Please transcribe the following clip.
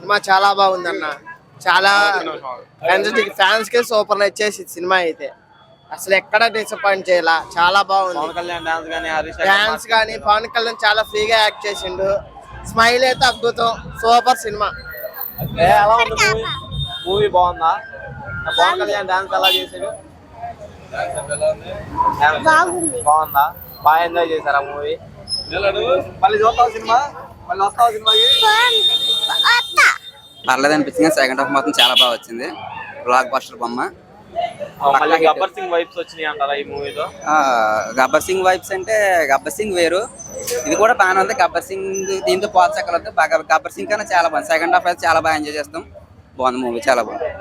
Cinema చాలా బాగుందన్న. చాలా ఫ్యాన్స్ కి సూపర్ నచ్చేసి సినిమా అయితే అసలు ఎక్కడ డిసప్పాయింట్ చేయాల. చాలా బాగుంది. పవన్ కళ్యాణ్ డాన్స్ కానీ డాన్స్ కానీ పవన్ కళ్యాణ్ చాలా ఫ్రీగా యాక్ట్ చేసిండు. స్మైల్ అయితే అద్భుతం. Super cinema. ఎలా ఉంది మూవీ? మూవీ బాగుందా? పవన్ కళ్యాణ్ డాన్స్ ఎలా చేశాడు? బాగుందా? బాగా ఎంజాయ్ చేశారా మూవీ? మళ్ళీ చూస్తావు సినిమా? మళ్ళీ వస్తావు సినిమాకి? పర్లేదు అనిపించింది. సెకండ్ హాఫ్ మాత్రం చాలా బాగా వచ్చింది. బ్లాక్ బస్టర్ బొమ్మ. మళ్ళీ గబ్బర్ సింగ్ వైబ్స్ వచ్చినాయి అంటారా ఈ మూవీలో? గబ్బర్ సింగ్ వైబ్స్ అంటే గబ్బర్ సింగ్ వేరు, ఇది కూడా బాగానే ఉంది. గబ్బర్ సింగ్ దీంతో పోల్చక్కర్లేదు. గబ్బర్ సింగ్ కన్నా చాలా బాగుంది. సెకండ్ హాఫ్ అయితే చాలా బాగా ఎంజాయ్ చేస్తాం. బాగుంది మూవీ, చాలా బాగుంది.